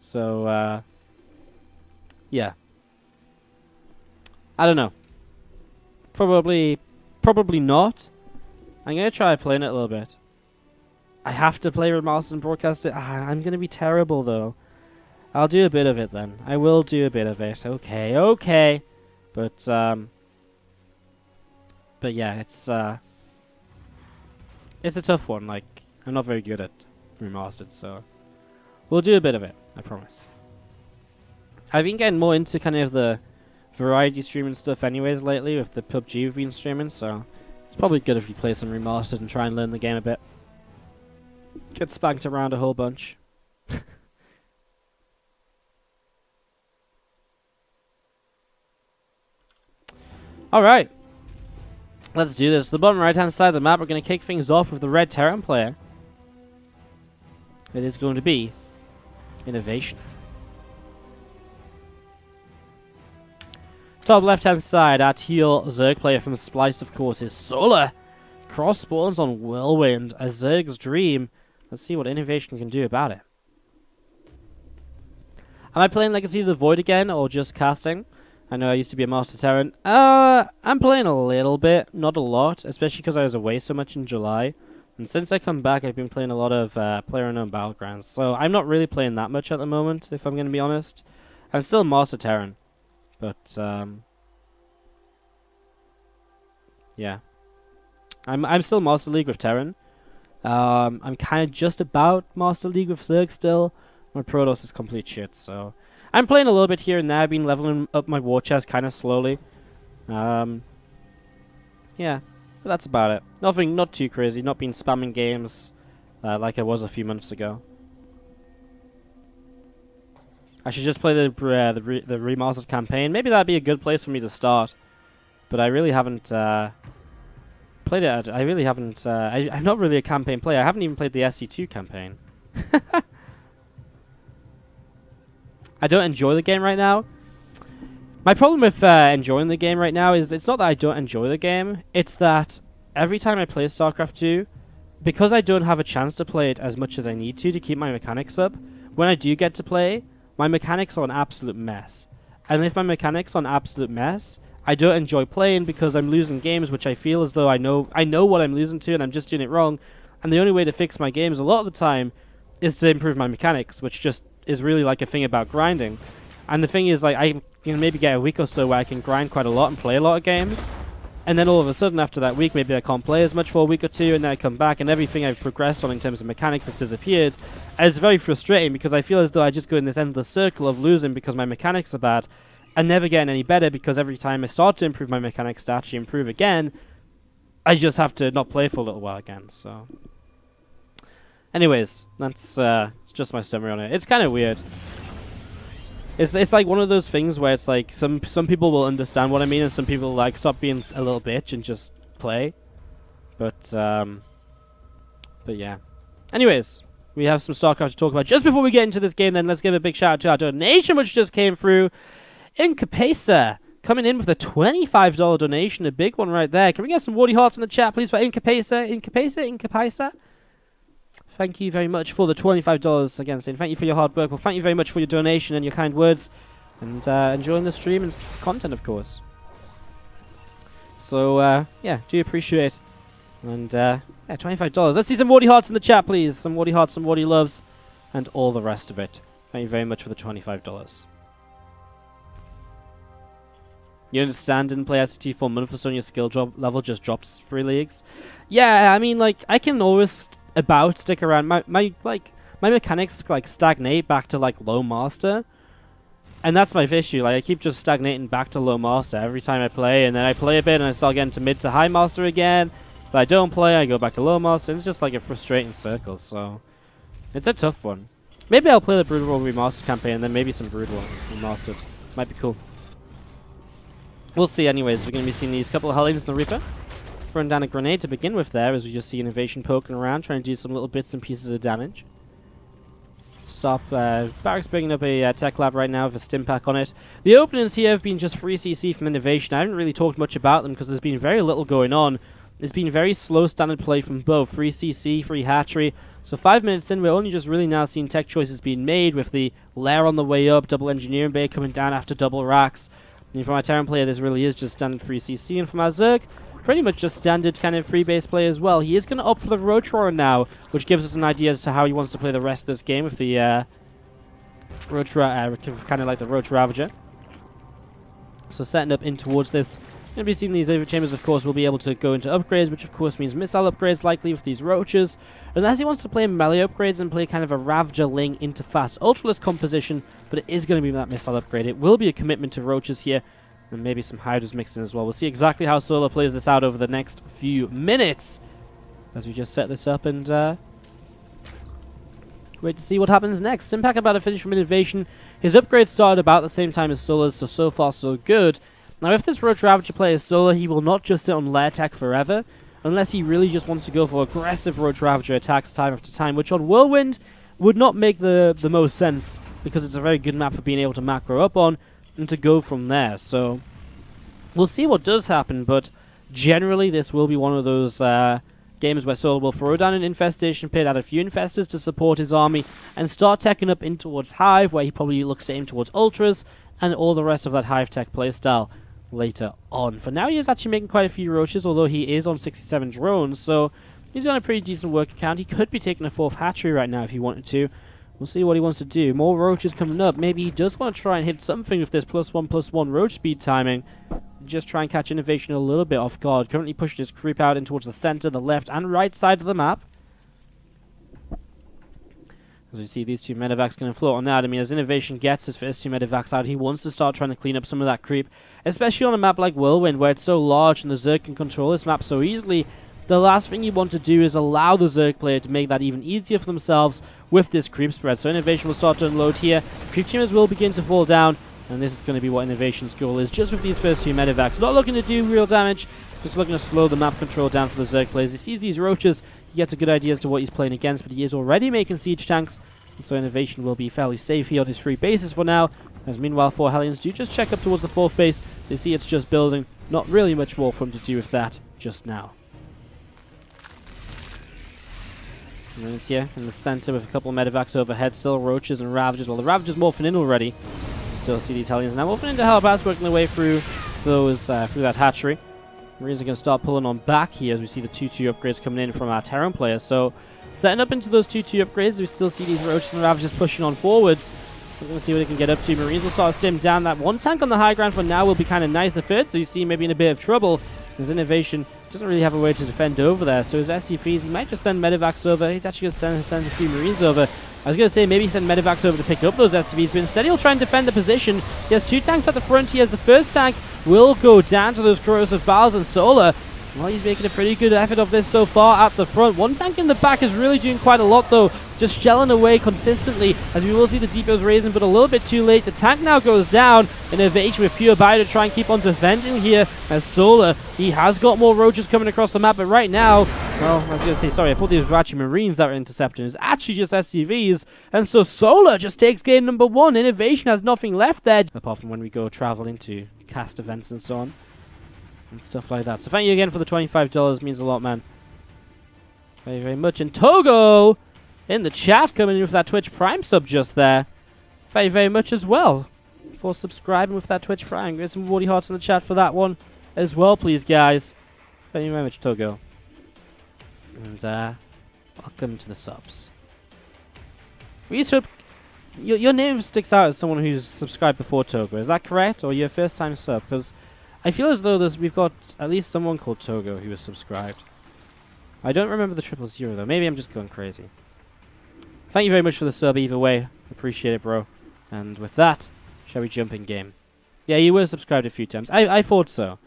So, yeah. I don't know. Probably not. I'm going to try playing it a little bit. I have to play Remastered and broadcast it. I'm going to be terrible, though. I'll do a bit of it, then. I will do a bit of it. Okay. But yeah, it's a tough one. Like, I'm not very good at Remastered, so we'll do a bit of it, I promise. I've been getting more into kind of the variety streaming stuff anyways lately with the PUBG we've been streaming, so it's probably good if you play some Remastered and try and learn the game a bit. Get spanked around a whole bunch. Alright. Let's do this. The bottom right hand side of the map, we're going to kick things off with the red Terran player. It is going to be INnoVation. Top left hand side, our teal Zerg player from Splice, of course, is Solar. Cross spawns on Whirlwind, a Zerg's dream. Let's see what INnoVation can do about it. Am I playing Legacy of the Void again, or just casting? I know I used to be a Master Terran. I'm playing a little bit, not a lot, especially because I was away so much in July. And since I come back, I've been playing a lot of PlayerUnknown Battlegrounds. So I'm not really playing that much at the moment, if I'm going to be honest. I'm still Master Terran. But, yeah. I'm still Master League with Terran. I'm kind of just about Master League with Zerg still. My Protoss is complete shit, so I'm playing a little bit here and there. I've been leveling up my war chest kind of slowly. Yeah, but that's about it. Nothing, not too crazy. Not been spamming games like I was a few months ago. I should just play the remastered campaign. Maybe that'd be a good place for me to start. But I really haven't played it. I really haven't. I'm not really a campaign player. I haven't even played the SC2 campaign. I don't enjoy the game right now. My problem with enjoying the game right now is it's not that I don't enjoy the game. It's that every time I play StarCraft 2, because I don't have a chance to play it as much as I need to keep my mechanics up, when I do get to play, my mechanics are an absolute mess. And if my mechanics are an absolute mess, I don't enjoy playing because I'm losing games which I feel as though I know what I'm losing to and I'm just doing it wrong. And the only way to fix my games a lot of the time is to improve my mechanics, which just is really like a thing about grinding. And the thing is, like, I can maybe get a week or so where I can grind quite a lot and play a lot of games. And then all of a sudden after that week, maybe I can't play as much for a week or two, and then I come back and everything I've progressed on in terms of mechanics has disappeared. And it's very frustrating because I feel as though I just go in this endless circle of losing because my mechanics are bad and never getting any better, because every time I start to improve my mechanics to actually improve again, I just have to not play for a little while again, so... Anyways, that's just my summary on it. It's kind of weird. It's like one of those things where it's like some people will understand what I mean, and some people like stop being a little bitch and just play. But yeah. Anyways, we have some StarCraft to talk about. Just before we get into this game, then let's give a big shout out to our donation, which just came through. Incapesa coming in with a $25 donation, a big one right there. Can we get some Wardy hearts in the chat, please, for Incapesa? Thank you very much for the $25. Again, saying thank you for your hard work. Well, thank you very much for your donation and your kind words. And enjoying the stream and content, of course. So, yeah, do appreciate it. And, yeah, $25. Let's see some Wardy hearts in the chat, please. Some Wardy hearts, some Wardy loves, and all the rest of it. Thank you very much for the $25. You understand, didn't play SCT for a month or so and your skill level just dropped 3 leagues? Yeah, I mean, like, I can always stick around. My mechanics like stagnate back to like low master, and that's my issue. Like, I keep just stagnating back to low master every time I play, and then I play a bit and I start getting to mid to high master again. But I don't play, I go back to low master. It's just like a frustrating circle, so it's a tough one. Maybe I'll play the Brood War remastered campaign and then maybe some Brood War remastered. Might be cool. We'll see. Anyways, we're going to be seeing these couple of Hellions and the Reaper. Throwing down a grenade to begin with there, as we just see INnoVation poking around, trying to do some little bits and pieces of damage. Stop. Barrack's bringing up a tech lab right now with a stim pack on it. The openings here have been just free CC from INnoVation. I haven't really talked much about them because there's been very little going on. It's been very slow standard play from both. Free CC, free hatchery. So 5 minutes in, we're only just really now seeing tech choices being made with the lair on the way up, double engineering bay coming down after double racks. And from our Terran player, this really is just standard free CC. And from our Zerg, pretty much just standard kind of free base play as well. He is going to opt for the Roach Roarer now, which gives us an idea as to how he wants to play the rest of this game with the kind of like the Roach Ravager. So setting up in towards this. Going to be seeing these over chambers, of course, will be able to go into upgrades, which of course means missile upgrades likely with these Roaches. Unless he wants to play melee upgrades and play kind of a Ravager Ling into fast Ultralist composition, but it is going to be that missile upgrade. It will be a commitment to Roaches here, and maybe some Hydras mixed in as well. We'll see exactly how Solar plays this out over the next few minutes as we just set this up and wait to see what happens next. Impact about to finish from INnoVation. His upgrade started about the same time as Solar's, so far so good. Now, if this Roach Ravager plays Solar, he will not just sit on lair tech forever, unless he really just wants to go for aggressive Roach Ravager attacks time after time, which on Whirlwind would not make the most sense, because it's a very good map for being able to macro up on, and to go from there. So, we'll see what does happen, but generally this will be one of those games where Solar will throw down an infestation pit, add a few infestors to support his army, and start teching up in towards Hive, where he probably looks to aim towards Ultras, and all the rest of that Hive tech playstyle later on. For now, he is actually making quite a few Roaches, although he is on 67 drones, so he's done a pretty decent work count. He could be taking a 4th hatchery right now if he wanted to. We'll see what he wants to do. More Roaches coming up. Maybe he does want to try and hit something with this +1/+1 Roach speed timing. Just try and catch INnoVation a little bit off guard. Currently pushing his creep out in towards the center, the left and right side of the map. As we see these two medevacs going to float on that. I mean, as INnoVation gets his first two medevacs out, he wants to start trying to clean up some of that creep, especially on a map like Whirlwind, where it's so large and the Zerg can control this map so easily. The last thing you want to do is allow the Zerg player to make that even easier for themselves with this creep spread. So INnoVation will start to unload here. Creep chambers will begin to fall down, and this is going to be what INnoVation's goal is, just with these first two medevacs. Not looking to do real damage, just looking to slow the map control down for the Zerg players. He sees these Roaches, he gets a good idea as to what he's playing against, but he is already making siege tanks, and so INnoVation will be fairly safe here on his free bases for now. As meanwhile, 4 Hellions do just check up towards the 4th base. They see it's just building. Not really much more for him to do with that just now. Units here in the center with a couple of medevacs overhead. Still Roaches and Ravagers. Well, the Ravagers morphing in already. Still see these Hellions now morphing into Hellbats, working their way through those through that hatchery. Marines are going to start pulling on back here as we see the 2-2 upgrades coming in from our Terran players. So setting up into those 2-2 upgrades, we still see these Roaches and Ravagers pushing on forwards. We're going to see what they can get up to. Marines will start to stim down. That one tank on the high ground for now will be kind of nice. The third, so you see maybe in a bit of trouble. His INnoVation doesn't really have a way to defend over there. So his SCVs, he might just send medevacs over. He's actually going to send a few Marines over. I was going to say maybe send medevacs over to pick up those SCVs, but instead he'll try and defend the position. He has 2 tanks at the front. He has the first tank will go down to those corrosive battles, and Solar, well, he's making a pretty good effort of this so far at the front. One tank in the back is really doing quite a lot, though, just shelling away consistently, as we will see the depots raising, but a little bit too late. The tank now goes down. INnoVation with pure buy to try and keep on defending here, as Solar, he has got more Roaches coming across the map, but right now, well, I was going to say, sorry, I thought these were actually Marines that were intercepting. It's actually just SCVs, and so Solar just takes game number 1. INnoVation has nothing left there, apart from when we go travel into cast events and so on, and stuff like that. So thank you again for the $25, means a lot, man. Very, very much. And Togo in the chat coming in with that Twitch Prime sub just there. Very, very much as well for subscribing with that Twitch Prime. Get some Wardy hearts in the chat for that one as well, please, guys. Thank you very much, Togo. And welcome to the subs. Your name sticks out as someone who's subscribed before Togo. Is that correct, or your first time sub? Because I feel as though we've got at least someone called Togo who is subscribed. I don't remember the 000 though. Maybe I'm just going crazy. Thank you very much for the sub either way. Appreciate it, bro. And with that, shall we jump in game? Yeah, you were subscribed a few times. I thought so.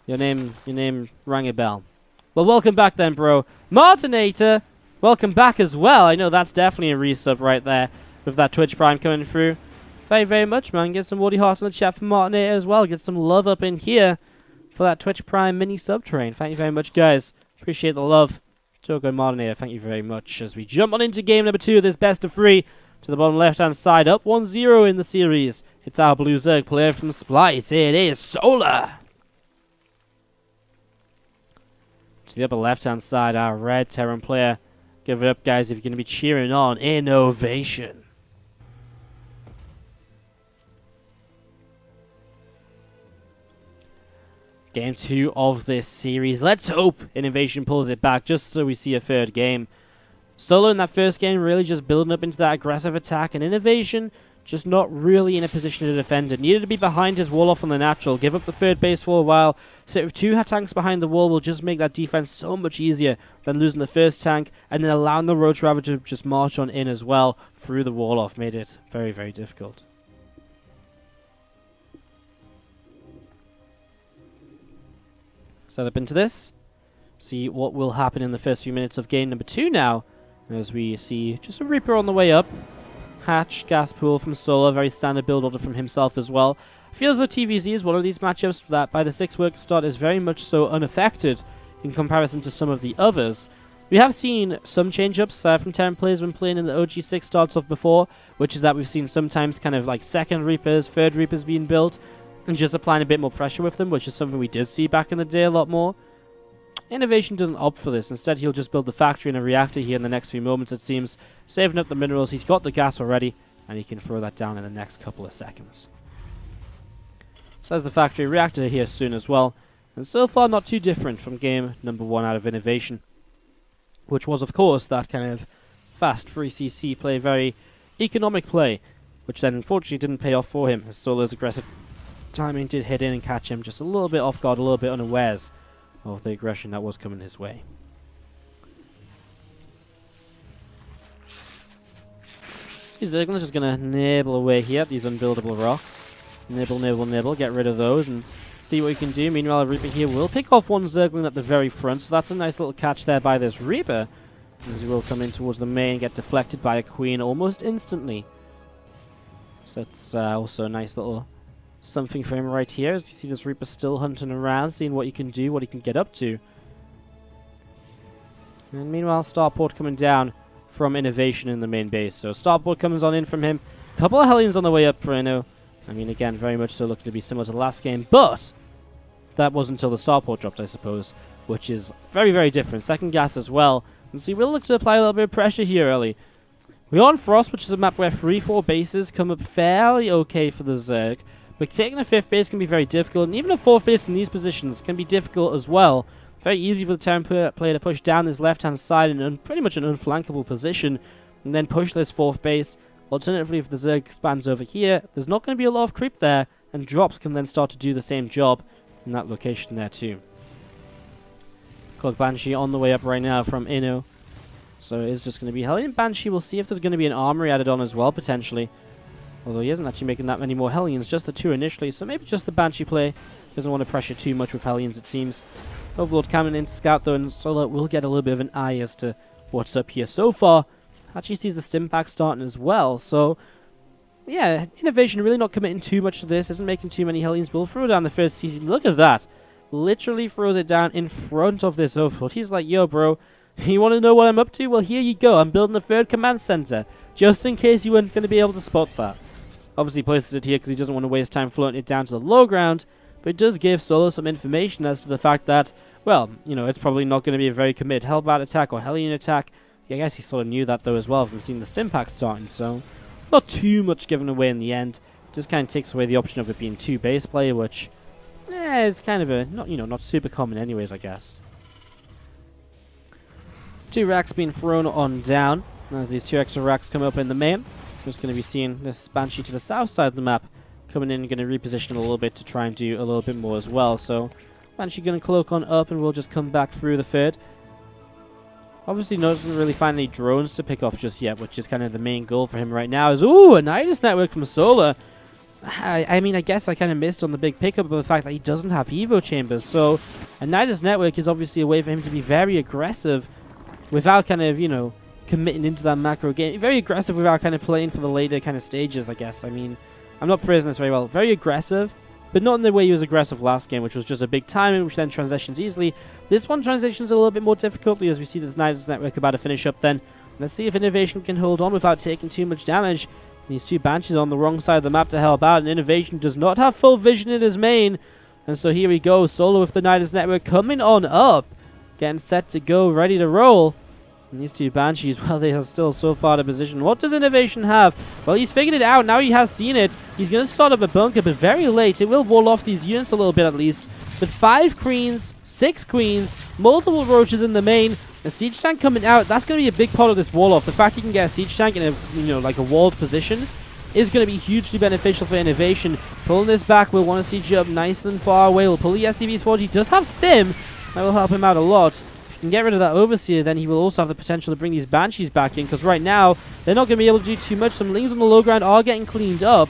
Your name rang a bell. Well, welcome back then, bro. Martinator, welcome back as well. I know that's definitely a resub right there with that Twitch Prime coming through. Thank you very much, man. Get some Wardy hearts in the chat for Martinator as well. Get some love up in here for that Twitch Prime mini sub train. Thank you very much, guys. Appreciate the love. Togo Martinator, thank you very much. As we jump on into game number 2 of this best of 3. To the bottom left-hand side, up 1-0 in the series. It's our Blue Zerg player from Splice. It is Solar. To the upper left-hand side, our red Terran player. Give it up, guys, if you're going to be cheering on INnoVation. Game 2 of this series. Let's hope INnoVation pulls it back just so we see a third game. Solo in that first game really just building up into that aggressive attack, and INnoVation just not really in a position to defend it. Needed to be behind his wall off on the natural, give up the third base for a while. Sit with 2 tanks behind the wall will just make that defense so much easier than losing the first tank, and then allowing the Road Traveler to just march on in as well through the wall off made it very, very difficult. Set up into this. See what will happen in the first few minutes of game number 2 now, as we see just a Reaper on the way up. Hatch, gas pool from Solar, very standard build order from himself as well. Feels that TvZ is one of these matchups that by the 6 worker start is very much so unaffected in comparison to some of the others. We have seen some change-ups from Terran players when playing in the OG6 starts off before, which is that we've seen sometimes kind of like second Reapers, third Reapers being built, and just applying a bit more pressure with them, which is something we did see back in the day a lot more. INnoVation doesn't opt for this. Instead, he'll just build the factory and a reactor here in the next few moments, it seems, saving up the minerals. He's got the gas already, and he can throw that down in the next couple of seconds. So there's the factory reactor here soon as well, and so far not too different from game number 1 out of INnoVation, which was, of course, that kind of fast 3cc play, very economic play, which then unfortunately didn't pay off for him, as Solo's aggressive timing did hit in and catch him just a little bit off guard, a little bit unawares of the aggression that was coming his way. Zerglin's just going to nibble away here at these unbuildable rocks. Nibble, nibble, nibble, get rid of those and see what we can do. Meanwhile, a Reaper here will pick off one Zerglin at the very front, so that's a nice little catch there by this Reaper, as he will come in towards the main, get deflected by a Queen almost instantly. So that's also a nice little something for him right here, as you see this Reaper still hunting around, seeing what he can do, what he can get up to. And meanwhile, Starport coming down from INnoVation in the main base. So Starport comes on in from him. A couple of Hellions on the way up for Inno. I mean, again, very much so looking to be similar to the last game, but that wasn't until the Starport dropped, I suppose, which is very, very different. Second gas as well. And so we'll look to apply a little bit of pressure here early. We're on Frost, which is a map where 3-4 bases come up fairly okay for the Zerg. But taking a 5th base can be very difficult, and even a 4th base in these positions can be difficult as well. Very easy for the Terran player to push down this left-hand side in pretty much an unflankable position, and then push this 4th base. Alternatively, if the Zerg expands over here, there's not going to be a lot of creep there, and drops can then start to do the same job in that location there too. Cloak Banshee on the way up right now from Inno. So it is just going to be Hellion Banshee. We'll see if there's going to be an armory added on as well, potentially. Although he isn't actually making that many more Hellions, just the 2 initially, so maybe just the Banshee play. Doesn't want to pressure too much with Hellions, it seems. Overlord coming in to scout though, and Solar will get a little bit of an eye as to what's up here. So far, actually sees the stim pack starting as well, so yeah, INnoVation really not committing too much to this, isn't making too many Hellions. We'll throw down the first CC. Look at that. Literally throws it down in front of this Overlord. He's like, yo bro, you want to know what I'm up to? Well, here you go. I'm building a 3rd command center, just in case you weren't going to be able to spot that. Obviously places it here because he doesn't want to waste time floating it down to the low ground, but it does give Solo some information as to the fact that, well, you know, it's probably not going to be a very committed Hellbat attack or Hellion attack. Yeah, I guess he sort of knew that though as well from seeing the stim pack starting, so not too much given away in the end. Just kind of takes away the option of it being 2 base play, which is kind of a not super common anyways, I guess. 2 racks being thrown on down as these 2 extra racks come up in the main. Just going to be seeing this Banshee to the south side of the map coming in and going to reposition him a little bit to try and do a little bit more as well. So Banshee going to cloak on up and we'll just come back through the 3rd. Obviously doesn't really find any drones to pick off just yet, which is kind of the main goal for him right now. Is, ooh, a Nidus network from Solar. I mean, I guess I kind of missed on the big pickup of the fact that he doesn't have Evo chambers. So a Nidus network is obviously a way for him to be very aggressive without kind of, you know, committing into that macro game. Very aggressive without kind of playing for the later kind of stages, I guess. I mean, I'm not phrasing this very well. Very aggressive, but not in the way he was aggressive last game, which was just a big timing, which then transitions easily. This one transitions a little bit more difficultly as we see this Nidus network about to finish up then. Let's see if INnoVation can hold on without taking too much damage. These 2 Banshees on the wrong side of the map to help out, and INnoVation does not have full vision in his main. And so here we go, Solo with the Nidus network coming on up. getting set to go, ready to roll. And these two Banshees, well, they are still so far to position. What does INnoVation have? Well, he's figured it out. Now he has seen it. He's going to start up a bunker, but very late. It will wall off these units a little bit at least. With 5 queens, 6 queens, multiple roaches in the main, a siege tank coming out. That's going to be a big part of this wall off. The fact you can get a siege tank in a, like a walled position is going to be hugely beneficial for INnoVation. Pulling this back, we'll want to siege up nice and far away. We'll pull the SCVs forward. He does have stim. That will help him out a lot. And get rid of that Overseer, then he will also have the potential to bring these Banshees back in, because right now, they're not going to be able to do too much. Some lings on the low ground are getting cleaned up,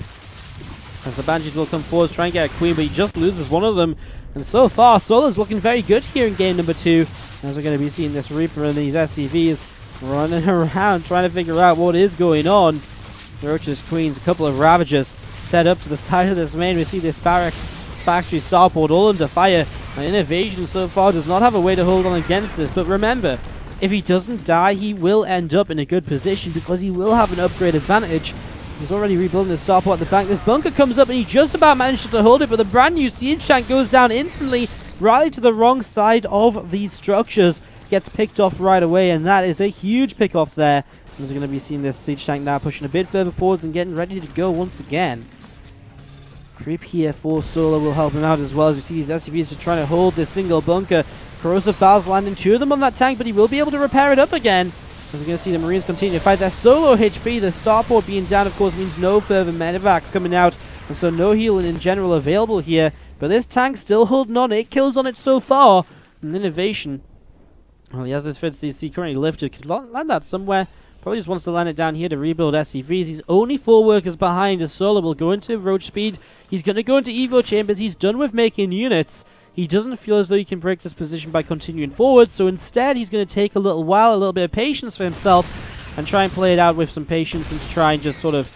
as the Banshees will come forward, try and get a queen, but he just loses one of them. And so far, Solo's looking very good here in game number 2, as we're going to be seeing this Reaper and these SCVs running around, trying to figure out what is going on. Roaches, queens, a couple of Ravagers set up to the side of this main. We see this barracks factory starport all under fire. And INnoVation so far does not have a way to hold on against this, but remember, if he doesn't die, he will end up in a good position because he will have an upgrade advantage. He's already rebuilding the starport at the back. This bunker comes up and he just about manages to hold it, but the brand new siege tank goes down instantly, right to the wrong side of these structures. Gets picked off right away, and that is a huge pick off there. As we're going to be seeing this siege tank now pushing a bit further forwards and getting ready to go once again. Creep here for Solo will help him out as well, as we see these SCVs just trying to hold this single bunker. Corrosive Valves landing 2 of them on that tank, but he will be able to repair it up again. As we're going to see the Marines continue to fight their Solo HP. The starport being down, of course, means no further medevacs coming out, and so no healing in general available here. But this tank still holding on. 8 kills on it so far. And INnoVation, well, he has this 50cc currently lifted. Could land that somewhere. Probably just wants to land it down here to rebuild SCVs. He's only 4 workers behind, as Solo will go into Roach Speed. He's going to go into Evo Chambers. He's done with making units. He doesn't feel as though he can break this position by continuing forward, so instead he's going to take a little while, a little bit of patience for himself, and try and play it out with some patience and to try and just sort of,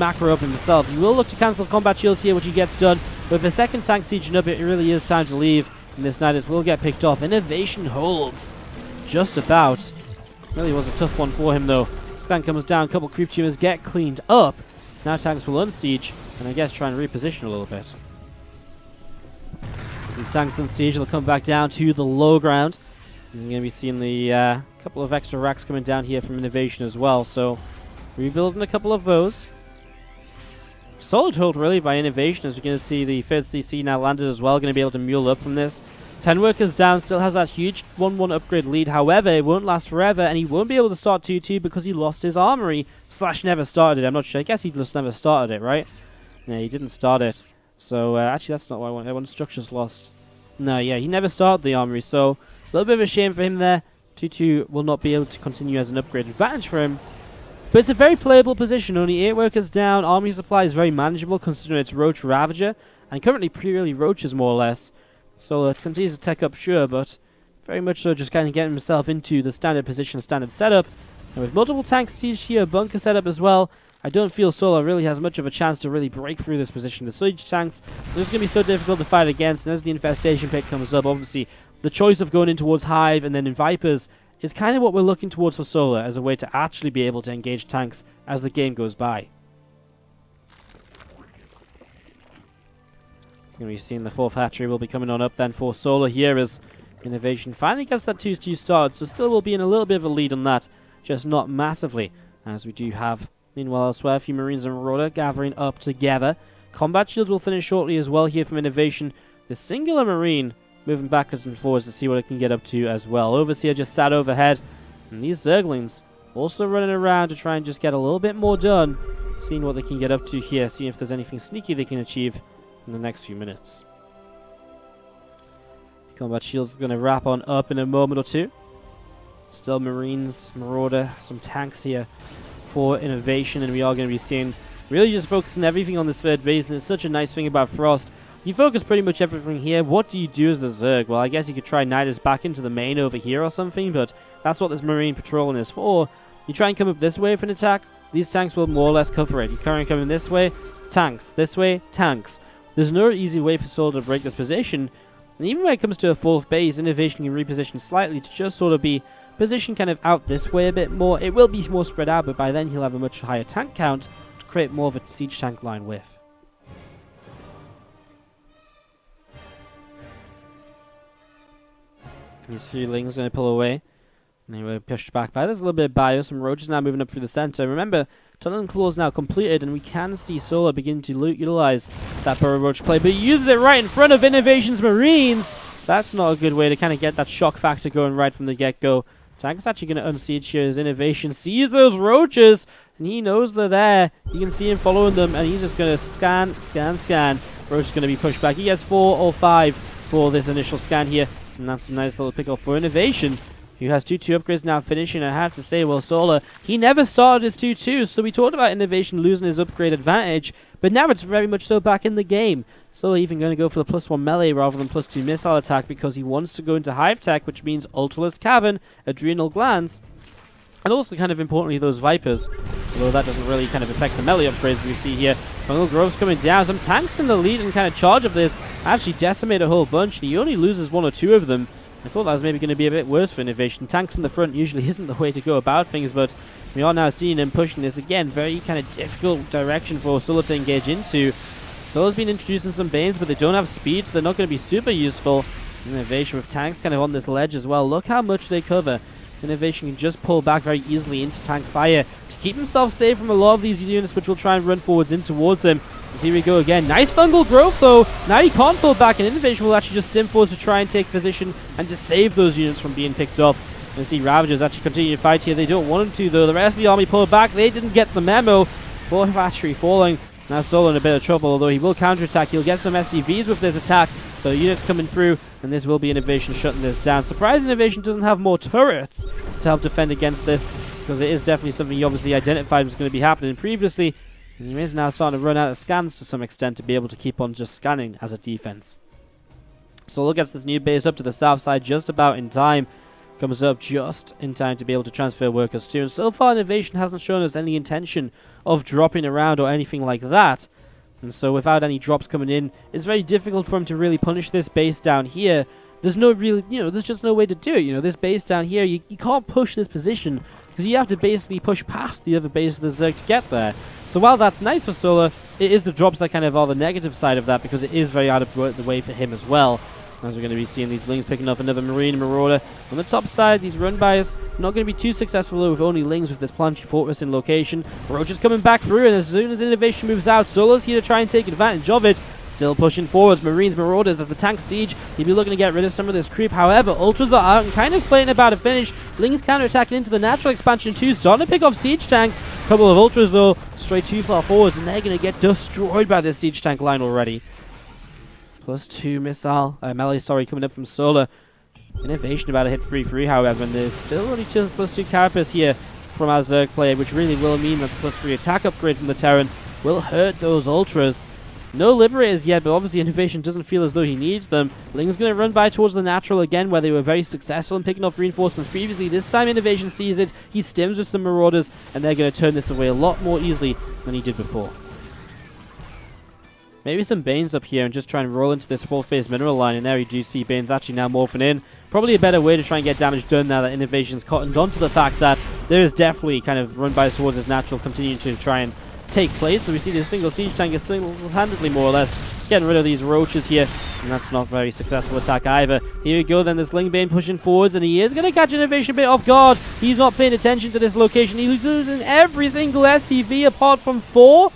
macro up himself. He will look to cancel combat shields here, which he gets done. But with the second tank sieging up, it really is time to leave. And this Nidus will get picked off. INnoVation holds. Just about. Really was a tough one for him, though. Scan comes down, a couple creep tumors get cleaned up. Now tanks will unsiege, and I guess try and reposition a little bit. As these tanks unsiege, they'll come back down to the low ground. And you're going to be seeing the couple of extra racks coming down here from INnoVation as well, so rebuilding a couple of those. Solid hold really by INnoVation, as we're going to see the 3rd CC now landed as well, going to be able to mule up from this. 10 workers down, still has that huge 1-1 upgrade lead. However, it won't last forever, and he won't be able to start 2-2 because he lost his armory. / never started it. I'm not sure. I guess he just never started it, right? Yeah, he didn't start it. So, actually, that's not what I want. I want structures lost. No, yeah, he never started the armory, so a little bit of a shame for him there. 2-2 will not be able to continue as an upgrade advantage for him. But it's a very playable position. Only 8 workers down. Armory supply is very manageable considering it's Roach Ravager, and currently purely Roaches more or less. So it continues to tech up, sure, but very much so just kind of getting himself into the standard position, standard setup. And with multiple tanks siege here, bunker setup as well, I don't feel Solo really has much of a chance to really break through this position. The siege tanks are just going to be so difficult to fight against, and as the infestation pit comes up, obviously the choice of going in towards Hive and then in Vipers is kind of what we're looking towards for Solo as a way to actually be able to engage tanks as the game goes by. Going to be seeing the 4th hatchery will be coming on up then for Solo here as INnoVation finally gets that 2-2 start, so still will be in a little bit of a lead on that, just not massively, as we do have, meanwhile elsewhere, a few Marines and Marauder gathering up together. Combat shields will finish shortly as well here from INnoVation. The singular Marine moving backwards and forwards to see what it can get up to as well. Overseer just sat overhead, and these Zerglings also running around to try and just get a little bit more done, seeing what they can get up to here, seeing if there's anything sneaky they can achieve in the next few minutes. Combat shields is going to wrap on up in a moment or two. Still Marines, Marauder, some tanks here for INnoVation, and we are going to be seeing really just focusing everything on this 3rd base, and it's such a nice thing about Frost. You focus pretty much everything here. What do you do as the Zerg? Well, I guess you could try Nidus back into the main over here or something, but that's what this Marine patrolling is for. You try and come up this way for an attack, these tanks will more or less cover it. You currently come in this way, tanks. This way, tanks. There's no easy way for Solo to break this position, and even when it comes to a 4th base, INnoVation can reposition slightly to just sort of be positioned kind of out this way a bit more. It will be more spread out, but by then he'll have a much higher tank count to create more of a siege tank line with. These few Lings going to pull away. And they were pushed back by. There's a little bit of bio. Some Roaches now moving up through the center. Remember, Tunnel and Claw is now completed, and we can see Solar begin to utilize that Burrow Roach play. But he uses it right in front of INnoVation's Marines. That's not a good way to kind of get that shock factor going right from the get-go. Tank is actually going to unsiege here as INnoVation sees those Roaches, and he knows they're there. You can see him following them, and he's just going to scan. Roach is going to be pushed back. He has 4 or 5 for this initial scan here, and that's a nice little pick-off for INnoVation, who has 2-2 upgrades now finishing. I have to say, well, Solar, he never started his 2-2, so we talked about INnoVation losing his upgrade advantage, but now it's very much so back in the game. Solar even going to go for the +1 melee rather than +2 missile attack because he wants to go into Hive Tech, which means Ultralisk Cavern, Adrenal Glands, and also kind of importantly those Vipers, although that doesn't really kind of affect the melee upgrades we see here. Fungal Grove's coming down, some tanks in the lead and kind of charge of this, actually decimate a whole bunch, and he only loses 1 or 2 of them. I thought that was maybe going to be a bit worse for INnoVation. Tanks in the front usually isn't the way to go about things, but we are now seeing him pushing this again. Very kind of difficult direction for Solar to engage into. Solar's been introducing some Banes, but they don't have speed, so they're not going to be super useful. INnoVation with tanks kind of on this ledge as well. Look how much they cover. INnoVation can just pull back very easily into tank fire to keep himself safe from a lot of these units, which will try and run forwards in towards him. As here we go again. Nice fungal growth though. Now he can't pull back, and INnoVation will actually just stim forwards to try and take position and to save those units from being picked up. You see Ravagers actually continue to fight here. They don't want him to though. The rest of the army pulled back. They didn't get the memo. 4 battery falling. Now Solar in a bit of trouble, although he will counterattack. He'll get some SCVs with this attack. So units coming through, and this will be INnoVation shutting this down. Surprised INnoVation doesn't have more turrets to help defend against this, because it is definitely something he obviously identified was going to be happening previously. And he is now starting to run out of scans to some extent to be able to keep on just scanning as a defense. Solar gets this new base up to the south side just about in time. Comes up just in time to be able to transfer workers too. And so far INnoVation hasn't shown us any intention of dropping around or anything like that. And so without any drops coming in, it's very difficult for him to really punish this base down here. There's no real, there's just no way to do it. This base down here, you can't push this position because you have to basically push past the other base of the Zerg to get there. So while that's nice for Solar, it is the drops that kind of are the negative side of that, because it is very out of the way for him as well. As we're going to be seeing these Lings picking up another Marine Marauder. On the top side, these run-bys not going to be too successful with only Lings with this Planetary Fortress in location. Roach is coming back through, and as soon as INnoVation moves out, Solar's here to try and take advantage of it. Still pushing forwards, Marines, Marauders as the tank siege. He'll be looking to get rid of some of this creep. However, Ultras are out and kind of playing about a finish. Lings counterattacking into the natural expansion too, starting to pick off siege tanks. A couple of Ultras though, straight too far forwards, and they're going to get destroyed by this siege tank line already. +2 missile, melee, coming up from Solar. INnoVation about to hit 3-3, however, and there's still only +2 carapace here from our Zerg player, which really will mean that the +3 attack upgrade from the Terran will hurt those Ultras. No Liberators yet, but obviously INnoVation doesn't feel as though he needs them. Ling's going to run by towards the natural again, where they were very successful in picking off reinforcements previously. This time INnoVation sees it, he stims with some Marauders, and they're going to turn this away a lot more easily than he did before. Maybe some Banes up here and just try and roll into this 4th base mineral line, and there you do see Banes actually now morphing in. Probably a better way to try and get damage done now that INnoVation's cottoned on to the fact that there is definitely kind of run-bys towards his natural continuing to try and take place. So we see this single siege tank is single-handedly more or less getting rid of these Roaches here, and that's not a very successful attack either. Here we go then, this Lingbane pushing forwards, and he is going to catch INnoVation a bit off guard. He's not paying attention to this location. He's losing every single SCV apart from 4.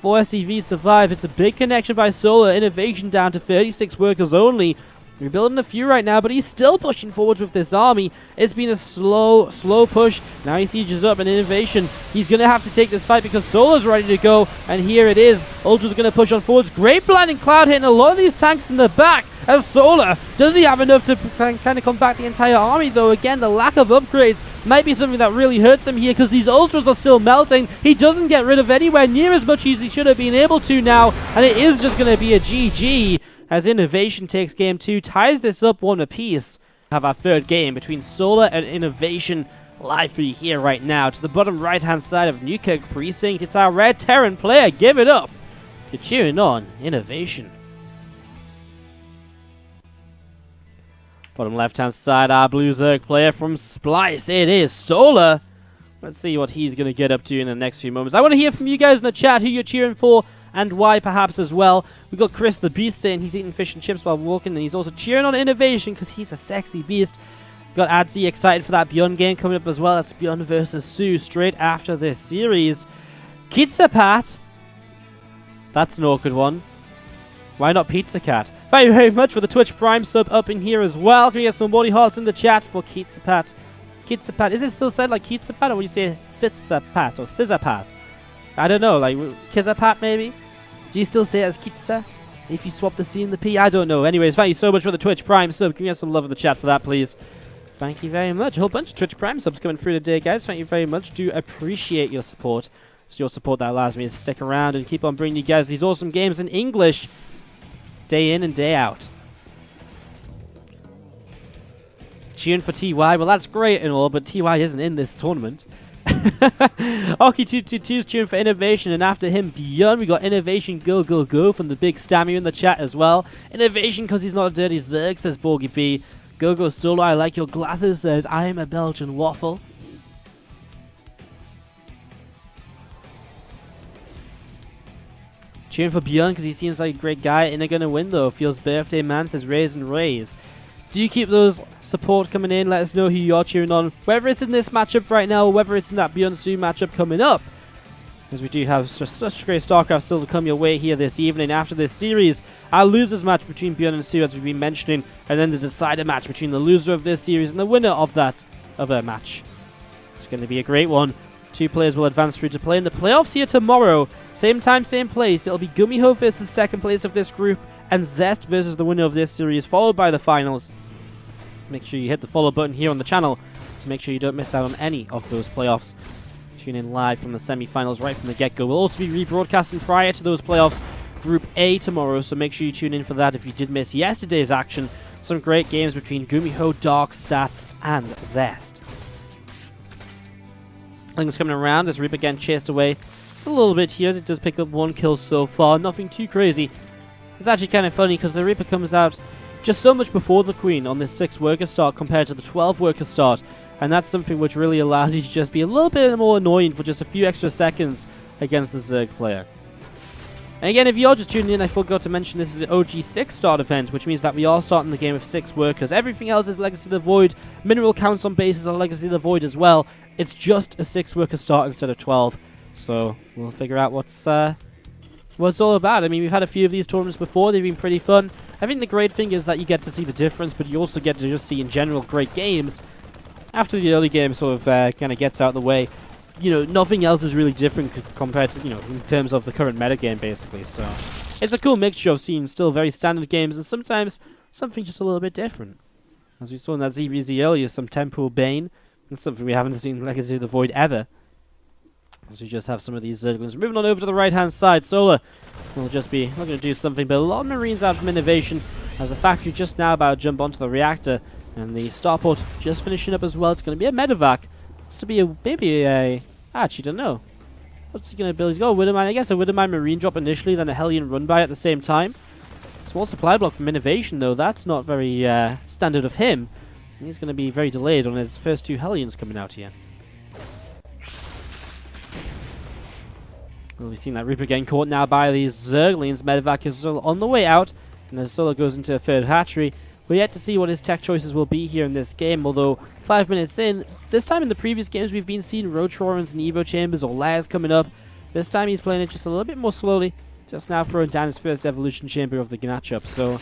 4 SCVs survive. It's a big connection by Solar. INnoVation down to 36 workers only. We're building a few right now, but he's still pushing forwards with this army. It's been a slow push. Now he sieges up, and INnoVation, he's going to have to take this fight because Solar's ready to go, and here it is. Ultra's going to push on forwards. Great blinding cloud hitting a lot of these tanks in the back. As Solar, does he have enough to kind of combat the entire army though? Again, the lack of upgrades might be something that really hurts him here because these Ultras are still melting. He doesn't get rid of anywhere near as much as he should have been able to now, and it is just going to be a GG as INnoVation takes game 2, ties this up 1 apiece. Have our 3rd game between Solar and INnoVation live for you here right now. To the bottom right hand side of Newkirk Precinct, it's our red Terran player. Give it up. You're cheering on INnoVation. Bottom left-hand side, our blue Zerg player from Splice. It is Solar. Let's see what he's going to get up to in the next few moments. I want to hear from you guys in the chat who you're cheering for and why perhaps as well. We got Chris the Beast saying he's eating fish and chips while walking, and he's also cheering on INnoVation because he's a sexy beast. Got Adzi excited for that Beyond game coming up as well. That's Beyond versus Sue straight after this series. Pizza Pat. That's an awkward one. Why not Pizza Cat? Thank you very much for the Twitch Prime sub up in here as well. Can we get some body hearts in the chat for Pizza Pat? Pizza Pat. Is it still said like Pizza Pat, or would you say Sitza Pat or Scissor Pat? I don't know, like Kizza Pat maybe? Do you still say it as Kitza? If you swap the C and the P? I don't know. Anyways, thank you so much for the Twitch Prime sub. Can we get some love in the chat for that, please? Thank you very much. A whole bunch of Twitch Prime subs coming through today, guys. Thank you very much. Do appreciate your support. It's your support that allows me to stick around and keep on bringing you guys these awesome games in English. Day in and day out. Cheering for TY. Well, that's great and all, but TY isn't in this tournament. Oki222 is cheering for INnoVation, and after him, Beyond, we got INnoVation Go Go Go from the big Stammy in the chat as well. INnoVation because he's not a dirty Zerg, says Borgie B. Go Go Solo, I like your glasses, says I am a Belgian waffle. Cheering for Beyond because he seems like a great guy. And they're going to win though. Feels birthday man, says Raise and Raise. Do you keep those support coming in? Let us know who you are cheering on. Whether it's in this matchup right now or whether it's in that Beyond Sue matchup coming up. As we do have such great StarCraft still to come your way here this evening. After this series, our losers match between Beyond and Sue as we've been mentioning. And then the decider match between the loser of this series and the winner of that other match. It's going to be a great one. Two players will advance through to play in the playoffs here tomorrow. Same time, same place. It'll be Gumiho versus second place of this group and Zest versus the winner of this series, followed by the finals. Make sure you hit the follow button here on the channel to make sure you don't miss out on any of those playoffs. Tune in live from the semi-finals right from the get-go. We'll also be rebroadcasting prior to those playoffs Group A tomorrow, so make sure you tune in for that if you did miss yesterday's action. Some great games between Gumiho, Dark, Stats, and Zest. Things coming around as Reaper getting chased away just a little bit here as it does pick up one kill so far. Nothing too crazy. It's actually kind of funny because the Reaper comes out just so much before the Queen on this 6 worker start compared to the 12 worker start. And that's something which really allows you to just be a little bit more annoying for just a few extra seconds against the Zerg player. And again, if you're just tuning in, I forgot to mention this is the OG6 start event, which means that we are starting the game with 6 workers. Everything else is Legacy of the Void. Mineral counts on bases are Legacy of the Void as well. It's just a 6 worker start instead of 12. So we'll figure out what's all about. I mean, we've had a few of these tournaments before. They've been pretty fun. I think the great thing is that you get to see the difference, but you also get to just see in general great games. After the early game sort of kind of gets out of the way, you know, nothing else is really different compared to, you know, in terms of the current metagame, basically. So it's a cool mixture of seeing still very standard games and sometimes something just a little bit different. As we saw in that TvZ earlier, some Temporal Bane, and something we haven't seen in Legacy of the Void ever. As we just have some of these Zerglings. Moving on over to the right-hand side, Solar will just be looking to do something, but a lot of Marines out from INnoVation as a factory just now about to jump onto the reactor. And the starport just finishing up as well. It's going to be a medevac. It's to be a, maybe a... I actually don't know. What's he going to build? He's got a Widowmine. I guess a Widowmine Marine drop initially, then a Hellion run by at the same time. Small supply block from INnoVation, though. That's not very standard of him. And he's going to be very delayed on his first 2 Hellions coming out here. Well, we've seen that Reaper getting caught now by these Zerglings. Medevac is still on the way out. And as Solo goes into a third hatchery, we're yet to see what his tech choices will be here in this game, although 5 minutes in, this time in the previous games we've been seeing Rotorans and Evo Chambers or Lairs coming up. This time he's playing it just a little bit more slowly, just now throwing down his first Evolution Chamber of the matchup. So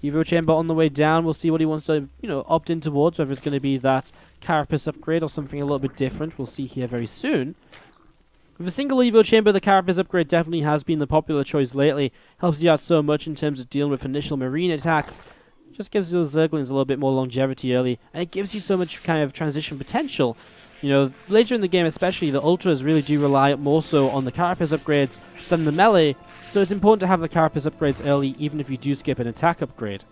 Evo Chamber on the way down, we'll see what he wants to, you know, opt in towards, whether it's going to be that Carapace upgrade or something a little bit different. We'll see here very soon. With a single Evo Chamber, the Carapace upgrade definitely has been the popular choice lately. Helps you out so much in terms of dealing with initial Marine attacks. Just gives those Zerglings a little bit more longevity early, and it gives you so much kind of transition potential. You know, later in the game especially, the Ultras really do rely more so on the Carapace upgrades than the melee, so it's important to have the Carapace upgrades early, even if you do skip an attack upgrade.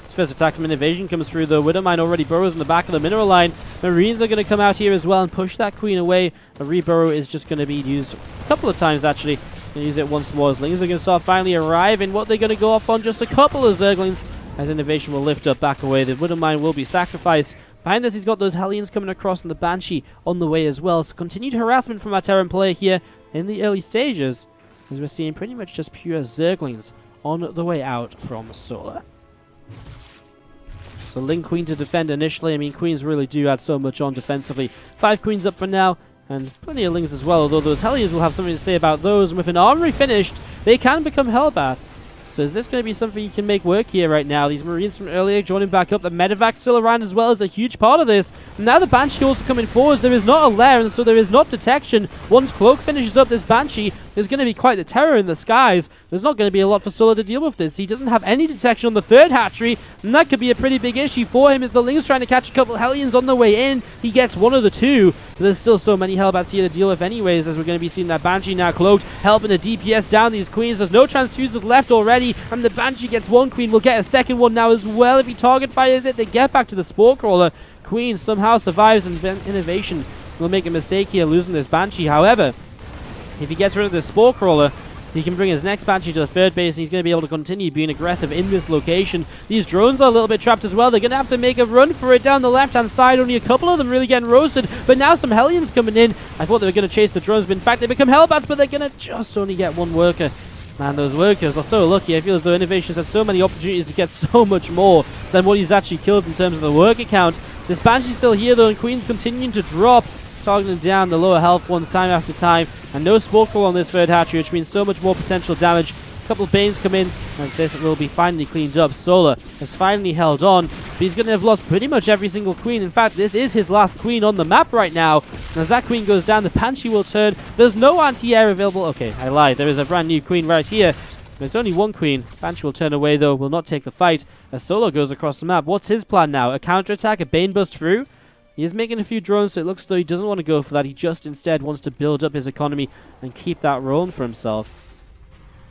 His first attack from INnoVation comes through, though. Widowmine already burrows in the back of the mineral line. Marines are going to come out here as well and push that Queen away. A reburrow is just going to be used a couple of times, actually. And use it once more as Lings are going to start finally arriving. What they're going to go off on, just a couple of Zerglings, as INnoVation will lift up, back away. The Widowmine will be sacrificed. Behind this, he's got those Hellions coming across and the Banshee on the way as well. So continued harassment from our Terran player here in the early stages. as we're seeing pretty much just pure Zerglings on the way out from Solar. So Ling Queen to defend initially. I mean, Queens really do add so much on defensively. 5 Queens up for now, and plenty of Lings as well, although those Hellions will have something to say about those. And with an armory finished, they can become Hellbats. So is this going to be something you can make work here right now? These Marines from earlier joining back up. The Medevac still around as well is a huge part of this. And now the Banshee also coming forwards. There is not a lair, and so there is not detection. Once Cloak finishes up this Banshee, there's going to be quite the terror in the skies. There's not going to be a lot for Solar to deal with this. He doesn't have any detection on the 3rd hatchery, and that could be a pretty big issue for him as the Ling's trying to catch a couple of Hellions on the way in. He gets one of the 2, but there's still so many Hellbats here to deal with anyways, as we're going to be seeing that Banshee now cloaked, helping the DPS down these Queens. There's no transfusers left already, and the Banshee gets 1 Queen. Will get a 2nd one now as well if he target fires it. They get back to the Spore Crawler. Queen somehow survives, and INnoVation will make a mistake here, losing this Banshee. However, if he gets rid of this Spore Crawler, he can bring his next Banshee to the 3rd base, and he's going to be able to continue being aggressive in this location. These drones are a little bit trapped as well. They're going to have to make a run for it down the left-hand side. Only a couple of them really getting roasted, but now some Hellions coming in. I thought they were going to chase the drones, but in fact they become Hellbats, but they're going to just only get 1 worker. Man, those workers are so lucky. I feel as though INnoVation's had so many opportunities to get so much more than what he's actually killed in terms of the worker count. This Banshee's still here though, and Queen's continuing to drop, targeting down the lower health ones time after time. And no Spore Crawl on this 3rd hatchery, which means so much more potential damage. A couple of Banes come in, as this will be finally cleaned up. Solar has finally held on, but he's going to have lost pretty much every single Queen. In fact, this is his last Queen on the map right now. And as that Queen goes down, the Banshee will turn. There's no anti-air available. Okay, I lied. There is a brand new Queen right here. There's only 1 Queen. Banshee will turn away though, will not take the fight as Solar goes across the map. What's his plan now? A counterattack, a Bane bust through? He is making a few drones, so it looks as though he doesn't want to go for that. He just instead wants to build up his economy and keep that rolling for himself.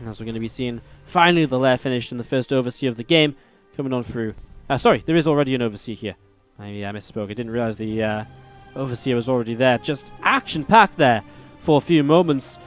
And as we're going to be seeing, finally the lair finished in the first Overseer of the game, coming on through. Sorry, there is already an Overseer here. I misspoke. I didn't realize the Overseer was already there. Just action-packed there for a few moments.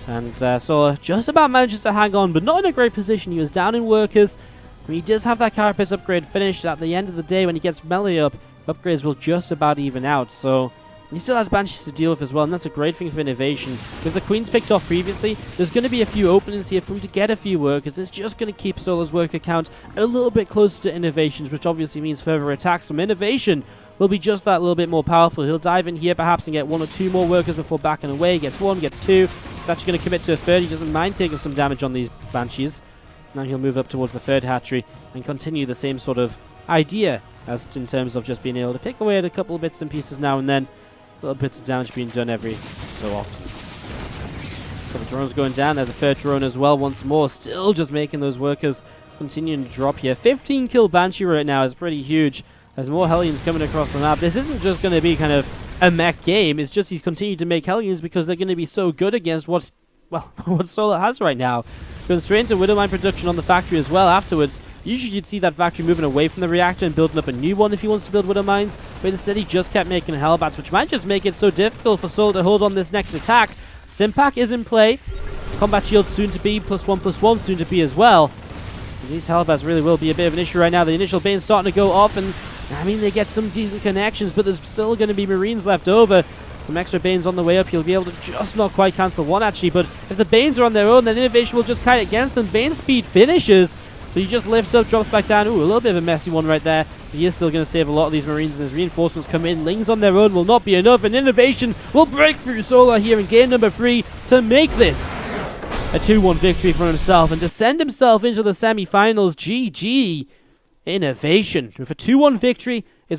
And Solar just about manages to hang on, but not in a great position. He was down in workers. He does have that Carapace upgrade finished. At the end of the day, when he gets melee up, upgrades will just about even out, so he still has Banshees to deal with as well, and that's a great thing for INnoVation. Because the Queen's picked off previously, there's going to be a few openings here for him to get a few workers. It's just going to keep Solar's worker count a little bit closer to INnoVation's, which obviously means further attacks from INnoVation will be just that little bit more powerful. He'll dive in here perhaps and get 1 or 2 more workers before backing away. Gets 1, gets 2. He's actually going to commit to a 3rd. He doesn't mind taking some damage on these Banshees. Now he'll move up towards the 3rd hatchery and continue the same sort of idea as in terms of just being able to pick away at a couple of bits and pieces now and then. Little bits of damage being done every so often. Couple drones going down. There's a 3rd drone as well once more. Still just making those workers continuing to drop here. 15 kill Banshee right now is pretty huge. There's more Hellions coming across the map. This isn't just going to be kind of a mech game. It's just he's continued to make Hellions because they're going to be so good against what Solar has right now. Going straight into Widowmine production on the factory as well afterwards. Usually you'd see that factory moving away from the reactor and building up a new one if he wants to build Widowmines, but instead he just kept making Hellbats, which might just make it so difficult for Solar to hold on this next attack. Stimpack is in play. Combat shield soon to be, +1/+1 soon to be as well. And these Hellbats really will be a bit of an issue right now. The initial Bane's starting to go off, and I mean they get some decent connections, but there's still going to be Marines left over. Some extra Banes on the way up. He'll be able to just not quite cancel 1 actually, but if the Banes are on their own, then INnoVation will just kite against them. Bane speed finishes, so he just lifts up, drops back down. Ooh, a little bit of a messy one right there. He is still going to save a lot of these Marines, and as reinforcements come in, Lings on their own will not be enough, and INnoVation will break through Solar here in game number 3 to make this a 2-1 victory for himself and to send himself into the semi-finals. GG INnoVation with a 2-1 victory